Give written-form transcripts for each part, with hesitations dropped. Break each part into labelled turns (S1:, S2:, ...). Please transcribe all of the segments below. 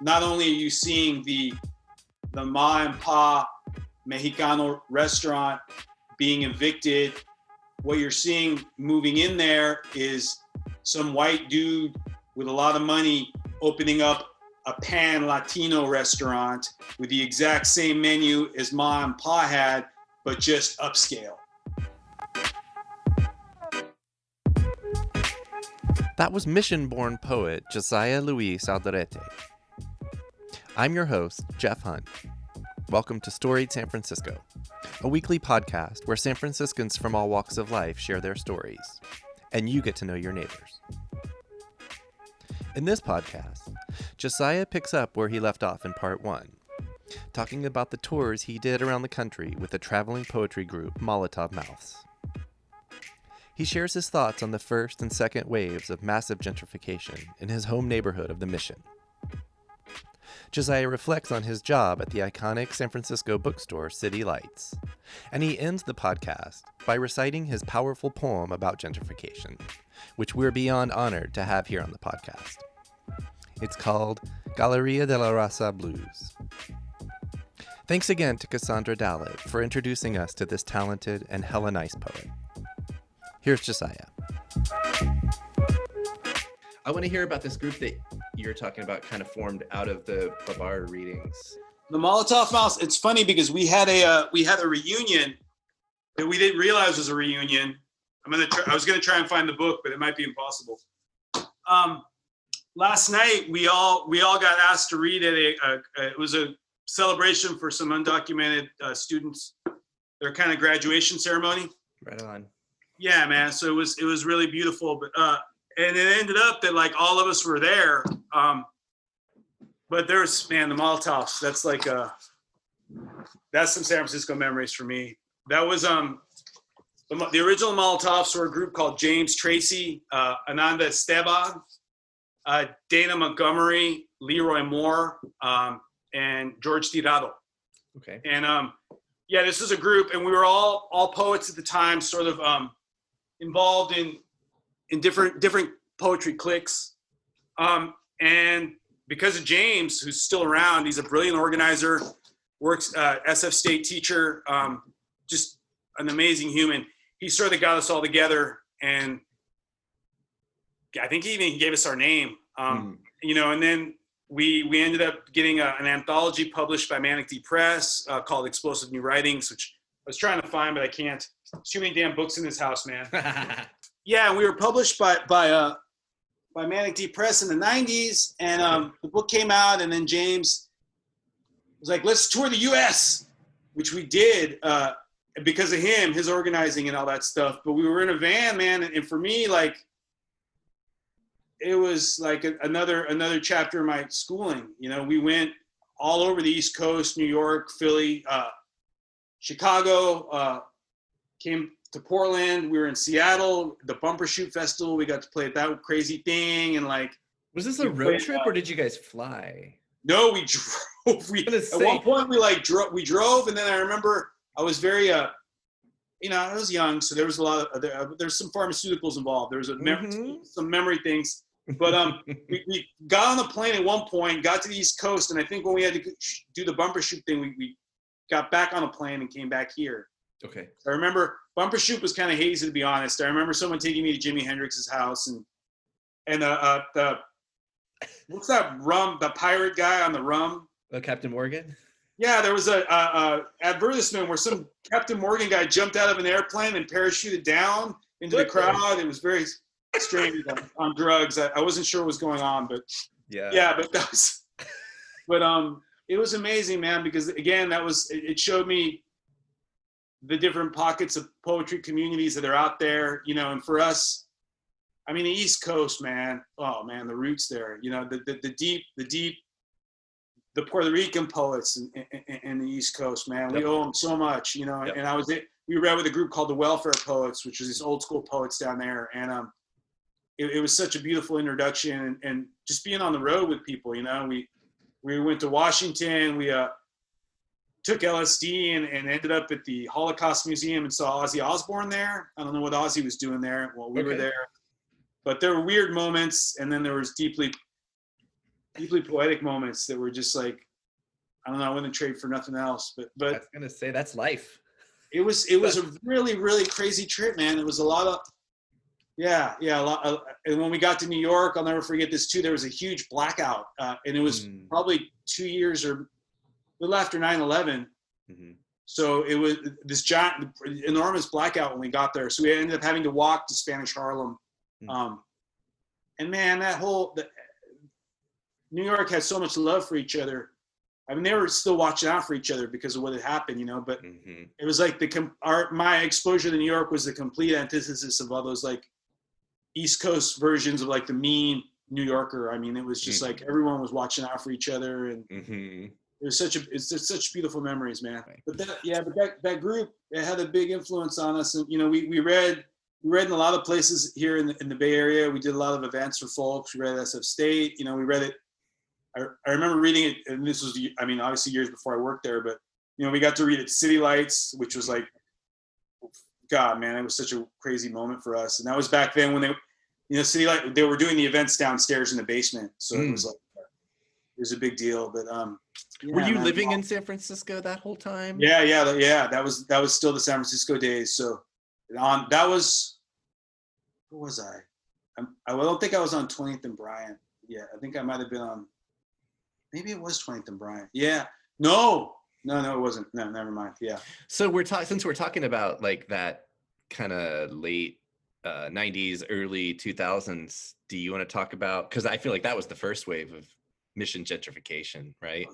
S1: not only are you seeing the ma and pa Mexicano restaurant being evicted, what you're seeing moving in there is some white dude with a lot of money opening up a pan Latino restaurant with the exact same menu as ma and pa had, but just upscale.
S2: That was Mission-born poet Josiah Luis Alderete. I'm your host, Jeff Hunt. Welcome to Storied San Francisco, a weekly podcast where San Franciscans from all walks of life share their stories, and you get to know your neighbors. In this podcast, Josiah picks up where he left off in part 1, talking about the tours he did around the country with the traveling poetry group Molotov Mouths. He shares his thoughts on the first and second waves of massive gentrification in his home neighborhood of the Mission. Josiah reflects on his job at the iconic San Francisco bookstore City Lights, and he ends the podcast by reciting his powerful poem about gentrification, which we're beyond honored to have here on the podcast. It's called Galleria de la Raza Blues. Thanks again to Cassandra Dallett for introducing us to this talented and hella nice poet. Here's Josiah. I want to hear about this group that you're talking about kind of formed out of the bar readings.
S1: The Molotov Mouths, it's funny because we had a reunion that we didn't realize was a reunion. I was gonna try and find the book, but it might be impossible. Last night we all got asked to read at it was a celebration for some undocumented students, their kind of graduation ceremony.
S2: Right on.
S1: Yeah, man. So it was really beautiful, but and it ended up that like all of us were there. But there's, man, the Molotovs. That's like that's some San Francisco memories for me. That was the original Molotovs were a group called James Tracy, Ananda Esteban, Dana Montgomery, Leroy Moore, and George Tirado.
S2: Okay.
S1: And yeah, this is a group, and we were all poets at the time, sort of involved in different poetry cliques. And because of James, who's still around, he's a brilliant organizer, works SF State teacher, just an amazing human. He sort of got us all together, and I think he even gave us our name. You know, and then we ended up getting an anthology published by Manic D Press called Explosive New Writings, which I was trying to find, but I can't. There's too many damn books in this house, man. Yeah, we were published by Manic D Press in the 90s, and the book came out, and then James was like, let's tour the US, which we did because of him, his organizing and all that stuff. But we were in a van, man, and for me, like, it was like another chapter of my schooling. You know, we went all over the East Coast, New York, Philly, Chicago, came to Portland. We were in Seattle, the Bumper Shoot Festival. We got to play at that crazy thing. And like,
S2: was this a road trip or did you guys fly?
S1: No, we drove. At one point we drove. And then I remember I was very, you know, I was young. So there was a lot of, there's some pharmaceuticals involved. There was some memory things. But we got on the plane at one point, got to the East Coast. And I think when we had to do the Bumper Shoot thing, we got back on a plane and came back here.
S2: Okay.
S1: I remember Bumper Shoot was kind of hazy, to be honest. I remember someone taking me to Jimi Hendrix's house and the what's that rum? The pirate guy on the rum?
S2: Captain Morgan.
S1: Yeah, there was a advertisement where some Captain Morgan guy jumped out of an airplane and parachuted down into the crowd. It was very strange on drugs. I wasn't sure what was going on, but yeah, but that was. But it was amazing, man, because again, it showed me the different pockets of poetry communities that are out there, you know, and for us, I mean, the East Coast, man, oh man, the roots there, you know, the deep, the Puerto Rican poets in the East Coast, man, we owe them so much, you know, and we read with a group called the Welfare Poets, which is these old school poets down there. And it was such a beautiful introduction and just being on the road with people, you know, we went to Washington, we took LSD and ended up at the Holocaust Museum and saw Ozzy Osbourne there. I don't know what Ozzy was doing there while we were there, but there were weird moments. And then there was deeply deeply poetic moments that were just like, I don't know, I wouldn't trade for nothing else. But
S3: I was gonna say that's life.
S1: it was a really, really crazy trip, man. It was a lot of, a lot. And when we got to New York, I'll never forget this too. There was a huge blackout, and it was probably 2 years or a little after 9/11.
S3: Mm-hmm.
S1: So it was this giant, enormous blackout when we got there. So we ended up having to walk to Spanish Harlem. And man, New York had so much love for each other. I mean, they were still watching out for each other because of what had happened, but it was like my exposure to New York was the complete antithesis of all those like East Coast versions of like the mean New Yorker. I mean, it was just like everyone was watching out for each other, and it was it's just such beautiful memories, man. But that group, it had a big influence on us, and we read in a lot of places here in the Bay Area. We did a lot of events for folks. We read at SF State. We read it. I remember reading it, and this was, I mean, obviously years before I worked there, but we got to read it City Lights, which was like, God, man, it was such a crazy moment for us. And that was back then when City Light, they were doing the events downstairs in the basement, so it was like, it was a big deal. But
S3: were you living in San Francisco that whole time?
S1: Yeah. That was still the San Francisco days. So that was, who was I? I don't think I was on 20th and Bryant. Yeah, I think I might have been on. Maybe it was 20th and Bryant. Yeah. No, it wasn't. No, never mind. Yeah.
S3: So since we're talking about like that kind of late 90s, early 2000s, do you want to talk about, because I feel like that was the first wave of Mission gentrification, right?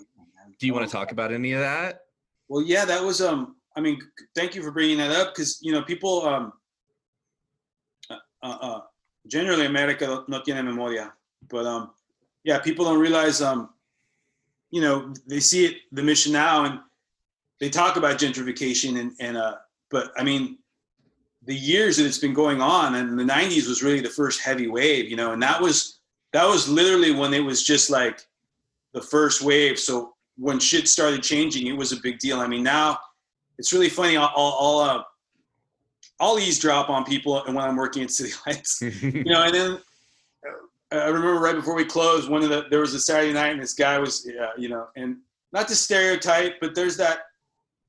S3: Do you want to talk about any of that?
S1: Well, yeah, that was, I mean, thank you for bringing that up, because, people, generally America no tiene memoria, but, yeah, people don't realize, they see it, the Mission now, and they talk about gentrification but I mean, the years that it's been going on, and the 90s was really the first heavy wave, and that was literally when it was just like the first wave. So when shit started changing, it was a big deal. I mean, now it's really funny. I'll eavesdrop on people when I'm working at City Lights, and then I remember right before we closed, there was a Saturday night, and this guy was, and not to stereotype, but there's that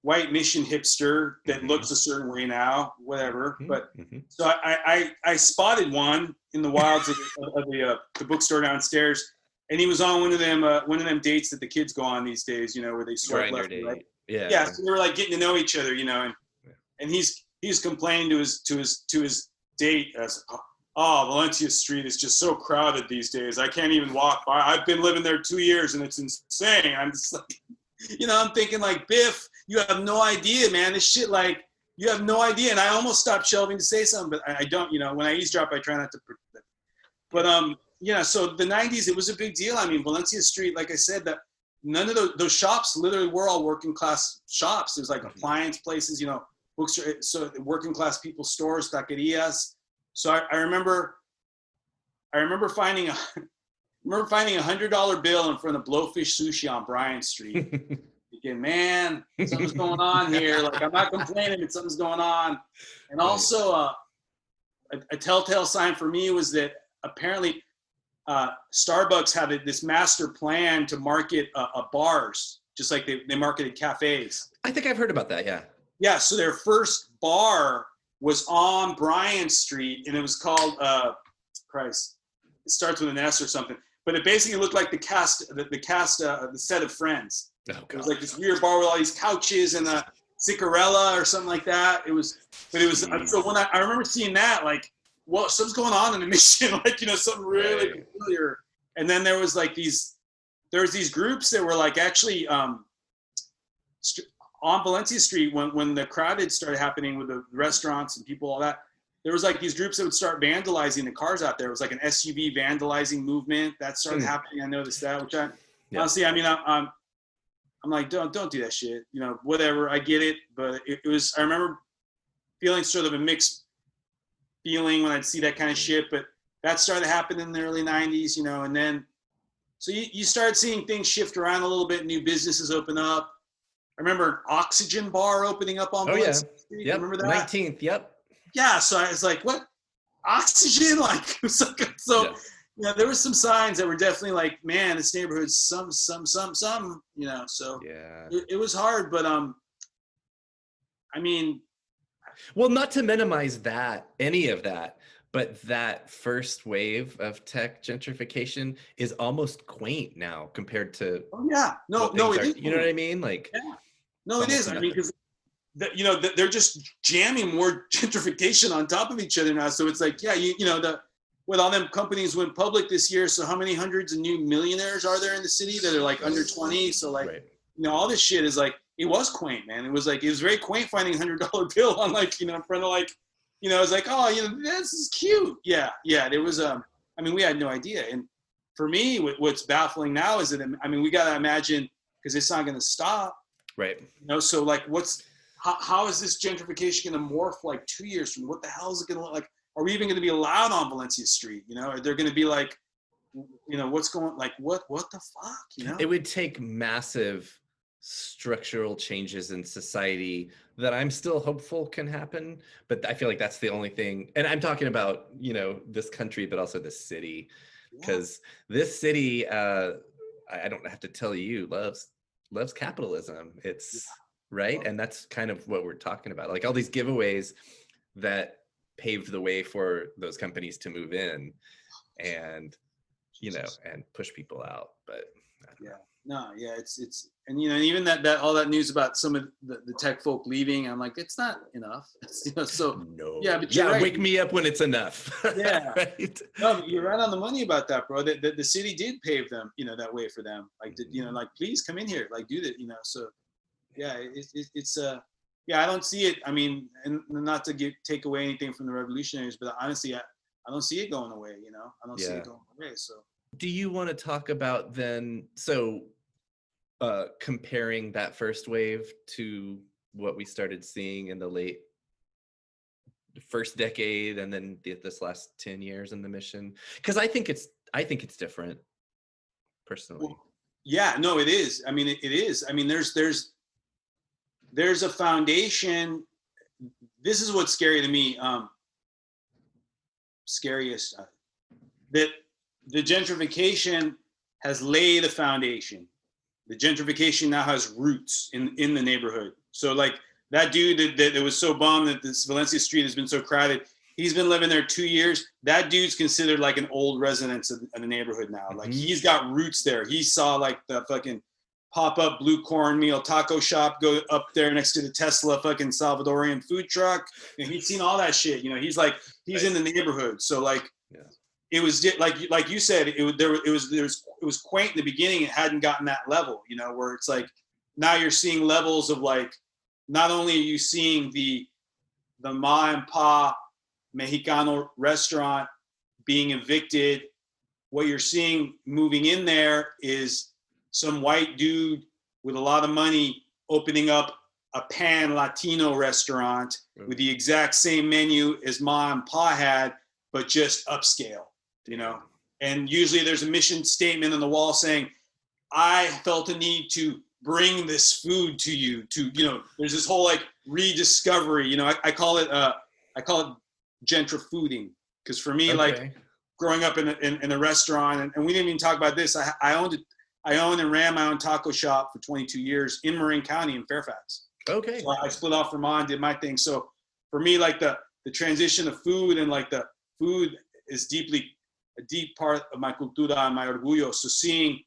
S1: white Mission hipster that looks a certain way now, whatever. But so I spotted one in the wilds of the bookstore downstairs, and he was on one of them dates that the kids go on these days, where they swipe left and right. Yeah. So they were like getting to know each other, and he's complaining to his date as, oh, Valencia Street is just so crowded these days. I can't even walk by. I've been living there 2 years and it's insane. I'm just like, I'm thinking like, Biff, you have no idea, man. This shit, like, you have no idea. And I almost stopped shelving to say something, but I don't, when I eavesdrop, I try not to. But, so the 90s, it was a big deal. I mean, Valencia Street, like I said, that none of those shops literally were all working class shops. There's like appliance places, bookstore, so working class people stores, taquerias. So I remember finding a $100 bill in front of Blowfish Sushi on Bryant Street. Thinking, man, something's going on here. Like, I'm not complaining, but something's going on. And also, a telltale sign for me was that apparently Starbucks had this master plan to market bars, just like they marketed cafes.
S3: I think I've heard about that. Yeah. Yeah.
S1: So their first bar was on Bryant Street, and it was called Christ. It starts with an S or something, but it basically looked like the set of Friends.
S3: Oh, God.
S1: It was like this weird bar with all these couches and a Cicarella or something like that. So when I remember seeing that, like, well, something's going on in the Mission, like, something really peculiar. And then there was these groups that were like actually on Valencia Street, when the crowded started happening with the restaurants and people, all that, there was like these groups that would start vandalizing the cars out there. It was like an SUV vandalizing movement that started happening. I noticed that, which honestly, I mean, I'm like, don't do that shit, whatever. I get it, but it was, I remember feeling sort of a mixed feeling when I'd see that kind of shit, but that started happening in the early 90s, and then, so you start seeing things shift around a little bit, new businesses open up. I remember an Oxygen bar opening up on Valencia Street.
S3: Yep.
S1: Remember that?
S3: 19th, yep.
S1: Yeah, so I was like, what? Oxygen? Like, it was like, so Yeah, there were some signs that were definitely like, man, this neighborhood's some, you know. So
S3: Yeah.
S1: it was hard, but I mean,
S3: Well, not to minimize any of that, but that first wave of tech gentrification is almost quaint now compared to
S1: oh yeah, no,
S3: what
S1: no,
S3: things
S1: it
S3: are.
S1: is.
S3: You know what I mean? Like
S1: Yeah,
S3: it's
S1: no, it
S3: almost
S1: is. I mean,
S3: nothing.
S1: because you know, they're just jamming more gentrification on top of each other now. So it's like, yeah, you know, with all them companies went public this year. So how many hundreds of new millionaires are there in the city that are like under 20? So like,
S3: Right.
S1: you know, all this shit is like, it was quaint, man. It was very quaint finding $100 bill on like, you know, in front of like, you know, it's like, oh, you know, this is cute. Yeah, yeah. There was I mean, we had no idea. And for me, what's baffling now is that, I mean, we got to imagine, because it's not going to stop.
S3: Right.
S1: You know, so like, how is this gentrification going to morph like 2 years from? What the hell is it going to look like? Are we even going to be allowed on Valencia Street? You know, are there going to be like, you know, what's going, like, what the fuck? You know,
S3: It would take massive structural changes in society that I'm still hopeful can happen, but I feel like that's the only thing. And I'm talking about, you know, this country, but also this city, because this city, I don't have to tell you, loves capitalism. It's right, and that's kind of what we're talking about. Like all these giveaways that paved the way for those companies to move in, and you know, and push people out. But I don't know.
S1: No, yeah, it's, and you know, even that all that news about some of the tech folk leaving, I'm like, it's not enough. It's, you know, so
S3: No.
S1: yeah, but you're right.
S3: Wake me up when it's enough.
S1: Yeah.
S3: Right?
S1: No, but you're right on the money about that, bro. The city did pave them, you know, that way for them. Like, you know, like, please come in here, like, do that, you know. So, yeah, it's yeah, I don't see it. I mean, and not to take away anything from the revolutionaries, but honestly, I don't see it going away. You know, I don't see it going away. So,
S3: do you want to talk about then? So, comparing that first wave to what we started seeing in the first decade, and then this last 10 years in the mission, because I think it's different, personally.
S1: well, yeah, no, it is. I mean, it is. I mean, there's a foundation. This is what's scary to me. Scariest that the gentrification has laid a foundation. The gentrification now has roots in the neighborhood. So like that dude that was so bummed that this Valencia Street has been so crowded, he's been living there 2 years. That dude's considered like an old resident of the neighborhood now. Like he's got roots there. He saw like the fucking pop-up blue cornmeal taco shop go up there next to the Tesla fucking Salvadorian food truck. And he's seen all that shit. You know, he's in the neighborhood. So like, it was like you said, it was quaint in the beginning. It hadn't gotten that level, you know, where it's like now you're seeing levels of like, not only are you seeing the ma and pa Mexicano restaurant being evicted, what you're seeing moving in there is some white dude with a lot of money opening up a pan Latino restaurant with the exact same menu as ma and pa had, but just upscale, you know? And usually there's a mission statement on the wall saying, I felt a need to bring this food to you, you know, there's this whole like rediscovery, you know, I call it gentrifooding. Cause for me, like growing up in a restaurant, and we didn't even talk about this. I owned and ran my own taco shop for 22 years in Marin County in Fairfax.
S3: Okay.
S1: So I split off from mine, did my thing. So for me, like the transition of food and like the food is a deep part of my cultura and my orgullo. So seeing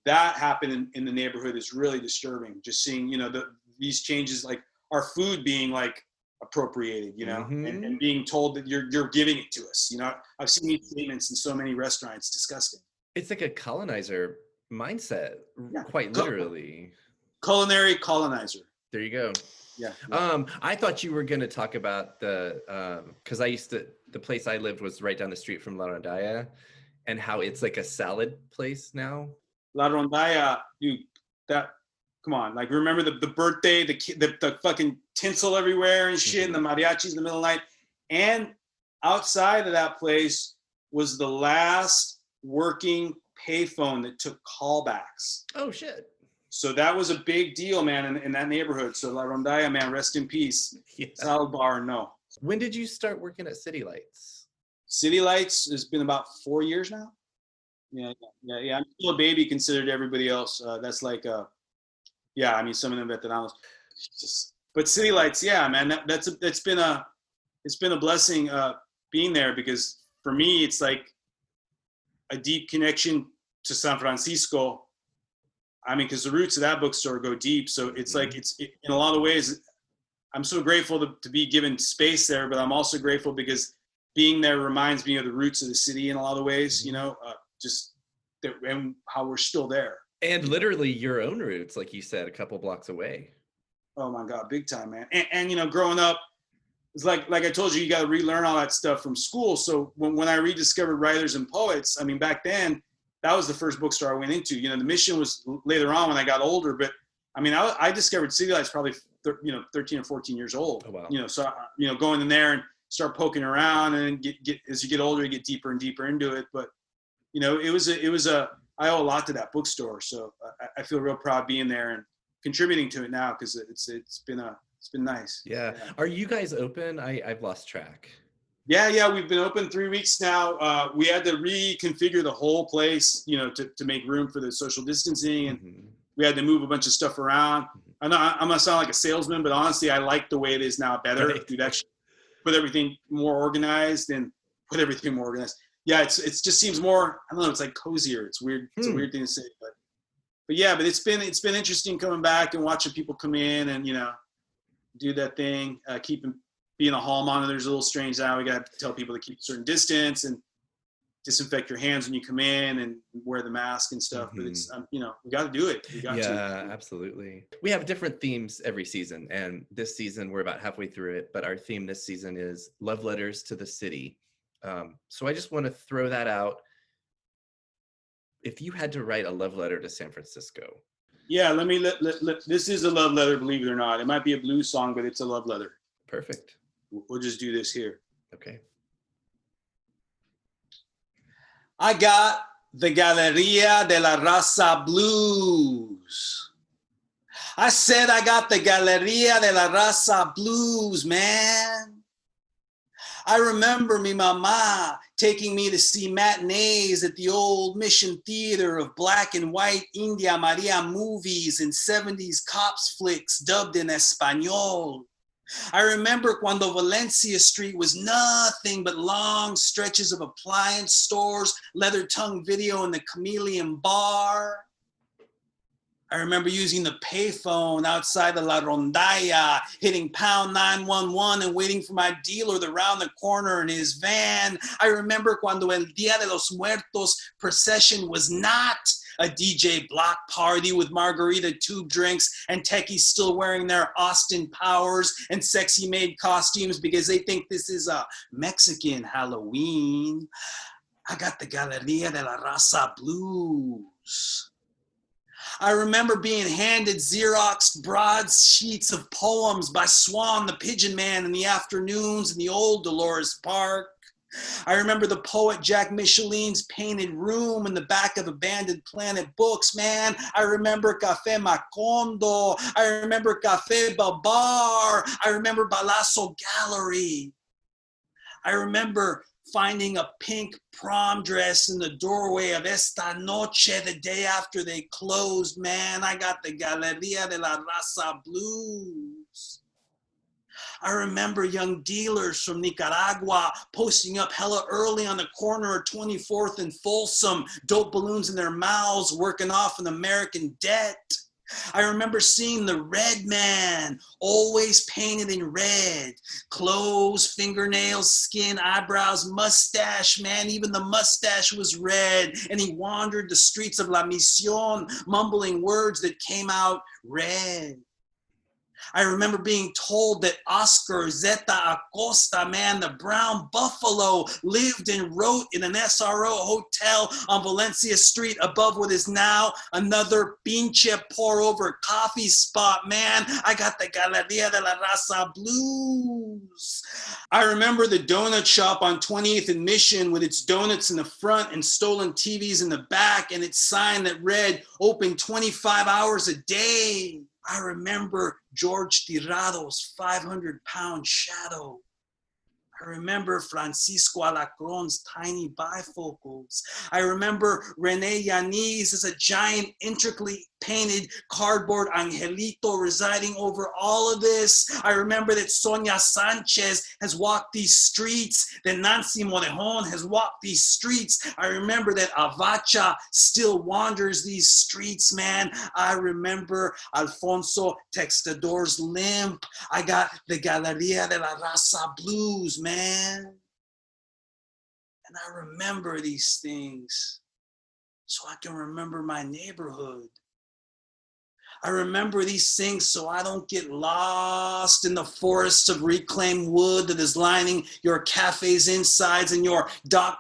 S1: that happen in the neighborhood is really disturbing. Just seeing, you know, these changes, like our food being like appropriated, you know, and being told that you're giving it to us. You know, I've seen these statements in so many restaurants. Disgusting.
S3: It's like a colonizer mindset, quite literally.
S1: Culinary colonizer.
S3: There you go.
S1: Yeah.
S3: I thought you were going to talk about because the place I lived was right down the street from La Rondalla, and how it's like a salad place now.
S1: La Rondalla, dude, come on, like remember the birthday, the fucking tinsel everywhere and shit, and the mariachis in the middle of the night. And outside of that place was the last working payphone that took callbacks.
S3: Oh shit.
S1: So that was a big deal, man, in that neighborhood. So La Rondalla, man, rest in peace. Yeah. Salad bar, no.
S3: When did you start working at City Lights?
S1: City Lights has been about 4 years now. Yeah. I'm still a baby considered to everybody else. That's like, I mean, some of them veteranos. But City Lights, yeah, man, it's been a blessing being there, because for me, it's like a deep connection to San Francisco. I mean, because the roots of that bookstore go deep. So it's like, in a lot of ways, I'm so grateful to be given space there, but I'm also grateful because being there reminds me of the roots of the city in a lot of ways, you know, just that, and how we're still there.
S3: And literally your own roots, like you said, a couple blocks away.
S1: Oh my God, big time, man. And you know, growing up, it's like I told you, you got to relearn all that stuff from school. So when I rediscovered writers and poets, I mean, back then, that was the first bookstore I went into. You know, the Mission was later on when I got older, but I mean, I discovered City Lights probably 13 or 14 years old. Oh, wow. You know, so going in there and start poking around, and get as you get older, you get deeper and deeper into it. But you know, I owe a lot to that bookstore, so I feel real proud being there and contributing to it now, because it's been nice.
S3: Yeah. Are you guys open? I've lost track.
S1: Yeah, we've been open 3 weeks now. We had to reconfigure the whole place, you know, to make room for the social distancing, and we had to move a bunch of stuff around. I know I'm gonna sound like a salesman, but honestly, I like the way it is now better. Right. We've actually put everything more organized. Yeah, it just seems more, I don't know, it's like cozier. It's weird. It's a weird thing to say, but yeah, but it's been interesting coming back and watching people come in and, you know, do that thing. Being a hall monitor is a little strange now. We got to tell people to keep a certain distance and disinfect your hands when you come in and wear the mask and stuff. But it's, you know, we got to do it.
S3: Yeah, absolutely. We have different themes every season, and this season we're about halfway through it. But our theme this season is love letters to the city. So I just want to throw that out. If you had to write a love letter to San Francisco.
S1: Yeah, this is a love letter, believe it or not. It might be a blues song, but it's a love letter.
S3: Perfect.
S1: We'll just do this here.
S3: Okay.
S1: I got the Galleria de la Raza Blues. I said I got the Galleria de la Raza Blues, man. I remember me mama taking me to see matinees at the old Mission Theater of black and white India Maria movies and 70s cops flicks dubbed in Espanol. I remember cuando Valencia Street was nothing but long stretches of appliance stores, leather tongue video, and the Chameleon Bar. I remember using the payphone outside the La Rondalla, hitting pound 911 and waiting for my dealer to round the corner in his van. I remember cuando el Dia de los Muertos procession was not a DJ block party with margarita tube drinks and techies still wearing their Austin Powers and sexy maid costumes because they think this is a Mexican Halloween. I got the Galleria de la Raza Blues. I remember being handed Xeroxed broadsheets of poems by Swan the Pigeon Man in the afternoons in the old Dolores Park. I remember the poet Jack Michelin's painted room in the back of Abandoned Planet books, man. I remember Café Macondo. I remember Café Babar. I remember Balazo Gallery. I remember finding a pink prom dress in the doorway of Esta Noche the day after they closed, man. I got the Galleria de la Raza Blues. I remember young dealers from Nicaragua posting up hella early on the corner of 24th and Folsom, dope balloons in their mouths, working off an American debt. I remember seeing the red man, always painted in red. Clothes, fingernails, skin, eyebrows, mustache, man, even the mustache was red. And he wandered the streets of La Misión, mumbling words that came out red. I remember being told that Oscar Zeta Acosta, man, the brown buffalo, lived and wrote in an SRO hotel on Valencia Street above what is now another pinche pour-over coffee spot, man. I got the Galleria de la Raza Blues. I remember the donut shop on 20th and Mission with its donuts in the front and stolen TVs in the back and its sign that read, open 25 hours a day. I remember George Tirado's 500-pound shadow. I remember Francisco Alacron's tiny bifocals. I remember Rene Yanis as a giant, intricately painted cardboard angelito residing over all of this. I remember that Sonia Sanchez has walked these streets, that Nancy Morejon has walked these streets. I remember that Avacha still wanders these streets, man. I remember Alfonso Textador's limp. I got the Galeria de la Raza Blues, man. And I remember these things so I can remember my neighborhood. I remember these things so I don't get lost in the forests of reclaimed wood that is lining your cafe's insides and your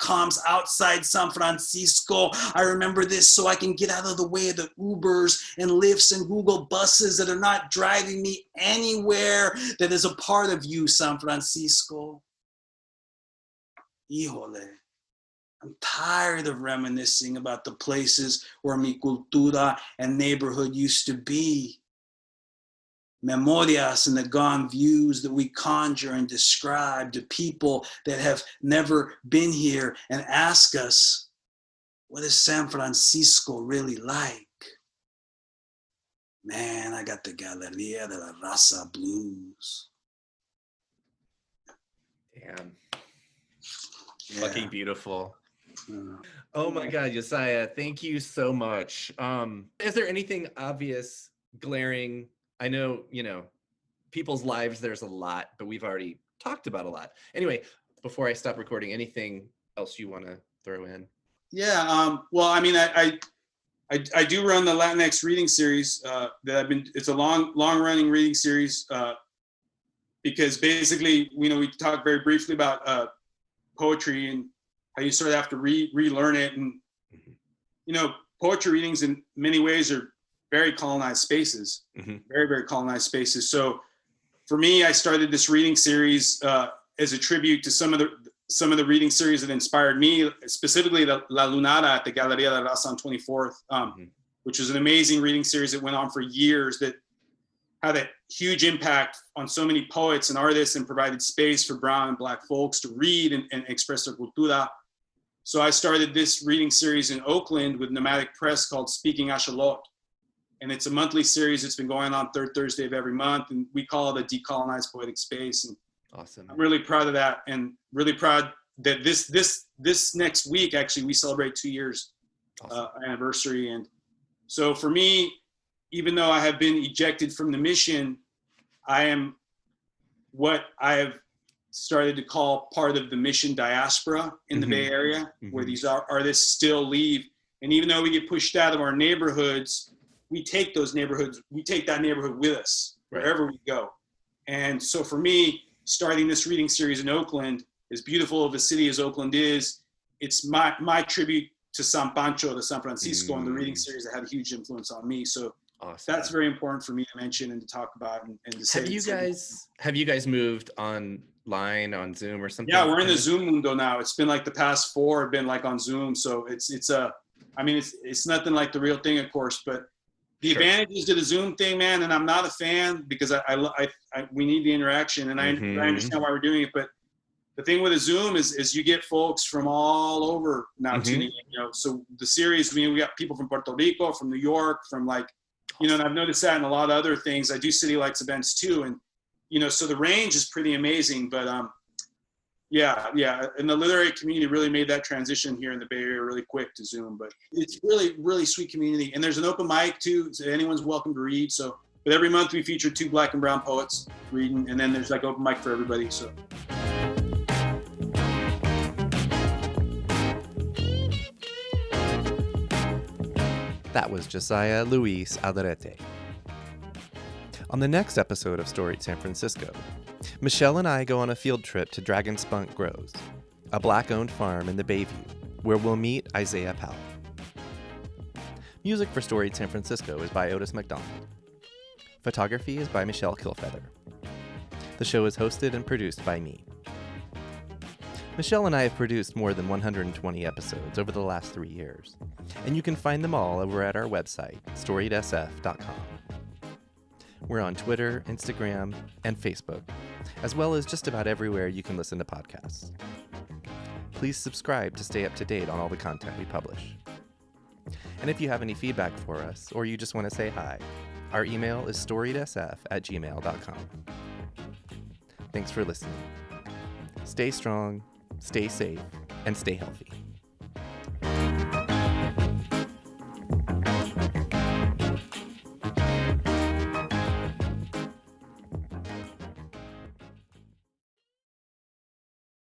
S1: .coms outside San Francisco. I remember this so I can get out of the way of the Ubers and Lyfts and Google buses that are not driving me anywhere that is a part of you, San Francisco. Híjole. I'm tired of reminiscing about the places where mi cultura and neighborhood used to be. Memorias and the gone views that we conjure and describe to people that have never been here and ask us, what is San Francisco really like? Man, I got the Galeria de la Raza Blues.
S3: Damn.
S1: Yeah.
S3: Fucking beautiful. Oh my God, Josiah, thank you so much. Is there anything obvious, glaring? I know, people's lives, there's a lot, but we've already talked about a lot. Anyway, before I stop recording, anything else you want to throw in?
S1: Yeah, well, I mean, I do run the Latinx reading series it's a long running reading series because basically, we talked very briefly about poetry and how you sort of have to relearn it. And, poetry readings in many ways are very colonized spaces, very, very colonized spaces. So for me, I started this reading series as a tribute to some of the reading series that inspired me, specifically La Lunada at the Galeria de la Raza on 24th, which was an amazing reading series that went on for years that had a huge impact on so many poets and artists and provided space for brown and black folks to read and express their cultura. So I started this reading series in Oakland with Nomadic Press called Speaking Axolotl. And it's a monthly series. It's been going on third Thursday of every month. And we call it a decolonized poetic space. And
S3: awesome.
S1: I'm really proud of that, and really proud that this next week, actually, we celebrate 2 years anniversary. And so for me, even though I have been ejected from the mission, I am what I have started to call part of the mission diaspora in the Bay Area, where these artists still leave. And even though we get pushed out of our neighborhoods, we take that neighborhood with us wherever we go. And so for me, starting this reading series in Oakland, as beautiful of a city as Oakland is, it's my tribute to San Pancho, to San Francisco, and the reading series that had a huge influence on me. So that's very important for me to mention and to talk about and to say.
S3: Have you guys moved online on Zoom or something?
S1: Yeah, we're in the Zoom mundo now. It's been like the past 4 have been like on Zoom. So it's nothing like the real thing, of course, but the advantages to the Zoom thing, man, and I'm not a fan because we need the interaction, and I understand why we're doing it. But the thing with a Zoom is you get folks from all over now tuning in. So the series, we got people from Puerto Rico, from New York, from and I've noticed that in a lot of other things. I do city lights events too, and so the range is pretty amazing. But and the literary community really made that transition here in the Bay Area really quick to Zoom. But it's really, really sweet community. And there's an open mic too, so anyone's welcome to read. So, but every month we feature 2 Black and brown poets reading, and then there's open mic for everybody. So.
S2: That was Josiah Luis Alderete. On the next episode of Storied San Francisco, Michelle and I go on a field trip to Dragon Spunk Grows, a Black-owned farm in the Bayview, where we'll meet Isaiah Powell. Music for Storied San Francisco is by Otis McDonald. Photography is by Michelle Kilfeather. The show is hosted and produced by me. Michelle and I have produced more than 120 episodes over the last 3 years, and you can find them all over at our website, storiedsf.com. We're on Twitter, Instagram, and Facebook as well as just about everywhere you can listen to podcasts. Please subscribe to stay up to date on all the content we publish. And if you have any feedback for us, or you just want to say hi, our email is storiedsf@gmail.com. Thanks for listening. Stay strong, stay safe, and stay healthy.